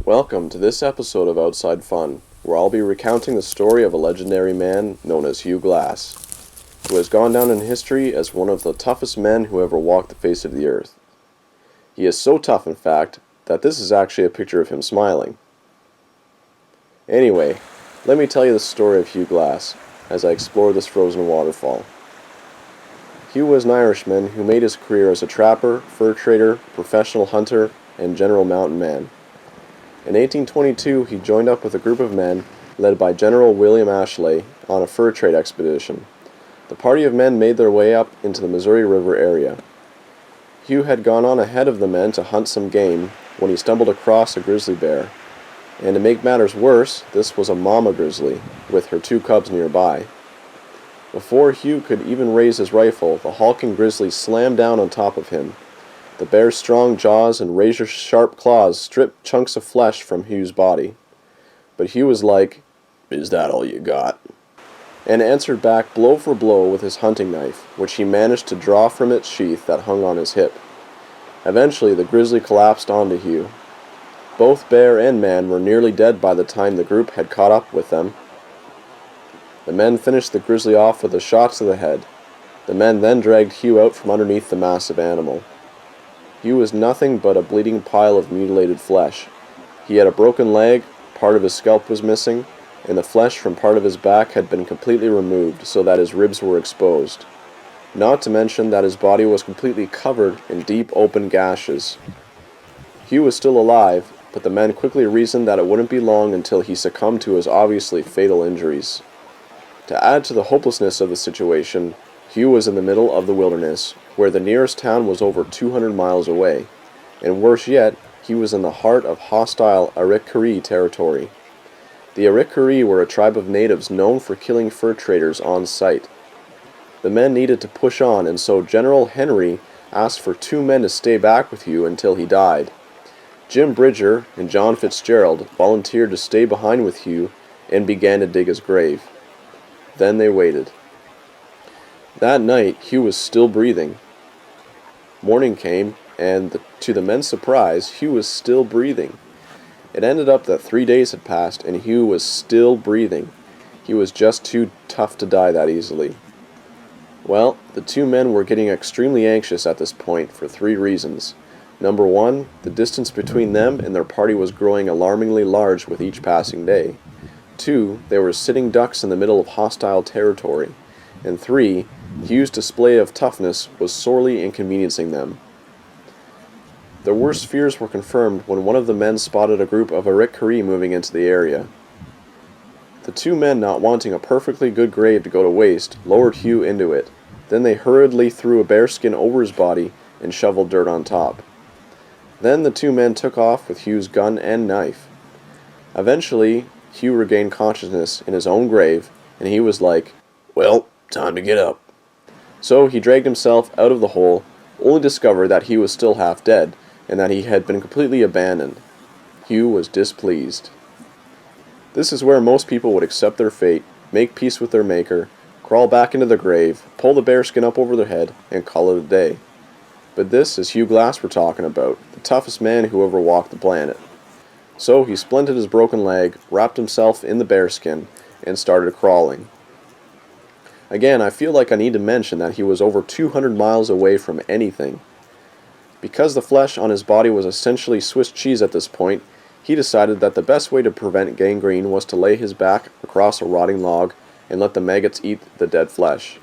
Welcome to this episode of Outside Fun, where I'll be recounting the story of a legendary man known as Hugh Glass, who has gone down in history as one of the toughest men who ever walked the face of the earth. He is so tough, in fact, that this is actually a picture of him smiling. Anyway, let me tell you the story of Hugh Glass, as I explore this frozen waterfall. Hugh was an Irishman who made his career as a trapper, fur trader, professional hunter, and general mountain man. In 1822, he joined up with a group of men led by General William Ashley on a fur trade expedition. The party of men made their way up into the Missouri River area. Hugh had gone on ahead of the men to hunt some game when he stumbled across a grizzly bear. And to make matters worse, this was a mama grizzly, with her two cubs nearby. Before Hugh could even raise his rifle, the hulking grizzly slammed down on top of him. The bear's strong jaws and razor-sharp claws stripped chunks of flesh from Hugh's body. But Hugh was like, "Is that all you got?" and answered back blow for blow with his hunting knife, which he managed to draw from its sheath that hung on his hip. Eventually, the grizzly collapsed onto Hugh. Both bear and man were nearly dead by the time the group had caught up with them. The men finished the grizzly off with a shot to the head. The men then dragged Hugh out from underneath the massive animal. Hugh was nothing but a bleeding pile of mutilated flesh. He had a broken leg, part of his scalp was missing, and the flesh from part of his back had been completely removed so that his ribs were exposed. Not to mention that his body was completely covered in deep open gashes. Hugh was still alive, but the men quickly reasoned that it wouldn't be long until he succumbed to his obviously fatal injuries. To add to the hopelessness of the situation, Hugh was in the middle of the wilderness, where the nearest town was over 200 miles away, and worse yet, he was in the heart of hostile Arikari territory. The Arikari were a tribe of natives known for killing fur traders on sight. The men needed to push on, and so General Henry asked for 2 men to stay back with Hugh until he died. Jim Bridger and John Fitzgerald volunteered to stay behind with Hugh and began to dig his grave. Then they waited. That night, Hugh was still breathing. Morning came, and to the men's surprise, Hugh was still breathing. It ended up that 3 days had passed, and Hugh was still breathing. He was just too tough to die that easily. Well, the 2 men were getting extremely anxious at this point for 3 reasons. Number 1, the distance between them and their party was growing alarmingly large with each passing day. 2, they were sitting ducks in the middle of hostile territory. And 3, Hugh's display of toughness was sorely inconveniencing them. Their worst fears were confirmed when one of the men spotted a group of Arikari moving into the area. The 2 men, not wanting a perfectly good grave to go to waste, lowered Hugh into it. Then they hurriedly threw a bearskin over his body and shoveled dirt on top. Then the 2 men took off with Hugh's gun and knife. Eventually, Hugh regained consciousness in his own grave, and he was like, "Well, time to get up." So he dragged himself out of the hole, only to discover that he was still half dead, and that he had been completely abandoned. Hugh was displeased. This is where most people would accept their fate, make peace with their maker, crawl back into their grave, pull the bearskin up over their head, and call it a day. But this is Hugh Glass we're talking about, the toughest man who ever walked the planet. So he splinted his broken leg, wrapped himself in the bearskin, and started crawling. Again, I feel like I need to mention that he was over 200 miles away from anything. Because the flesh on his body was essentially Swiss cheese at this point, he decided that the best way to prevent gangrene was to lay his back across a rotting log and let the maggots eat the dead flesh.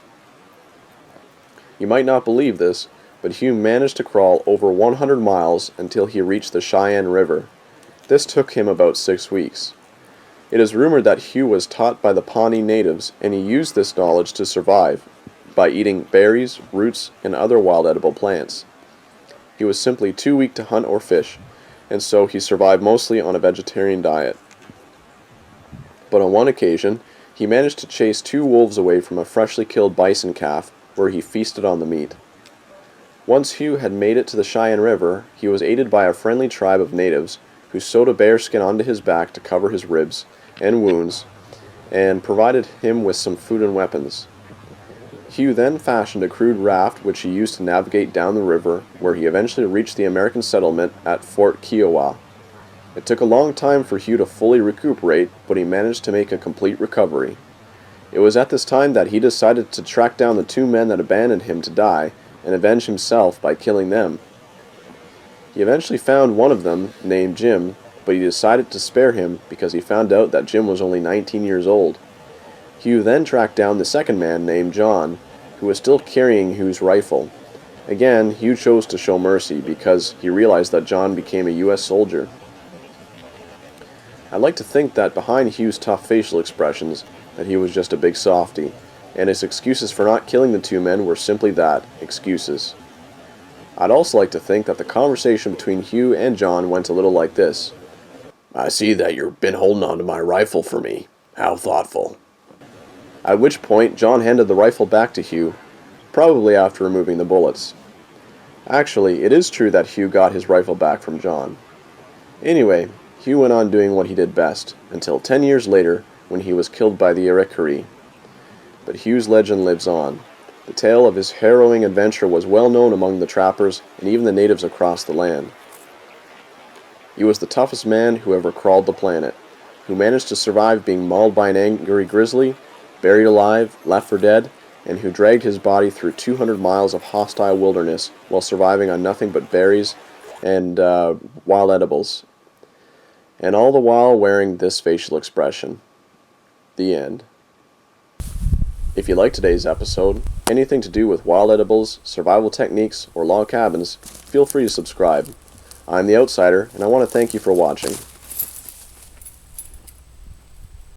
You might not believe this, but Hugh managed to crawl over 100 miles until he reached the Cheyenne River. This took him about 6 weeks. It is rumored that Hugh was taught by the Pawnee natives, and he used this knowledge to survive by eating berries, roots, and other wild edible plants. He was simply too weak to hunt or fish, and so he survived mostly on a vegetarian diet. But on one occasion, he managed to chase 2 wolves away from a freshly killed bison calf, where he feasted on the meat. Once Hugh had made it to the Cheyenne River, he was aided by a friendly tribe of natives who sewed a bearskin onto his back to cover his ribs and wounds, and provided him with some food and weapons. Hugh then fashioned a crude raft which he used to navigate down the river, where he eventually reached the American settlement at Fort Kiowa. It took a long time for Hugh to fully recuperate, but he managed to make a complete recovery. It was at this time that he decided to track down the two men that abandoned him to die and avenge himself by killing them. He eventually found one of them, named Jim, but he decided to spare him because he found out that Jim was only 19 years old. Hugh then tracked down the second man, named John, who was still carrying Hugh's rifle. Again, Hugh chose to show mercy because he realized that John became a U.S. soldier. I'd like to think that behind Hugh's tough facial expressions, that he was just a big softy, and his excuses for not killing the two men were simply that, excuses. I'd also like to think that the conversation between Hugh and John went a little like this. "I see that you've been holding on to my rifle for me. How thoughtful." At which point, John handed the rifle back to Hugh, probably after removing the bullets. Actually, it is true that Hugh got his rifle back from John. Anyway, Hugh went on doing what he did best, until 10 years later, when he was killed by the Irrequois. But Hugh's legend lives on. The tale of his harrowing adventure was well known among the trappers and even the natives across the land. He was the toughest man who ever crawled the planet, who managed to survive being mauled by an angry grizzly, buried alive, left for dead, and who dragged his body through 200 miles of hostile wilderness while surviving on nothing but berries and wild edibles. And all the while wearing this facial expression. The end. If you liked today's episode, anything to do with wild edibles, survival techniques, or log cabins, feel free to subscribe. I'm The Outsider, and I want to thank you for watching.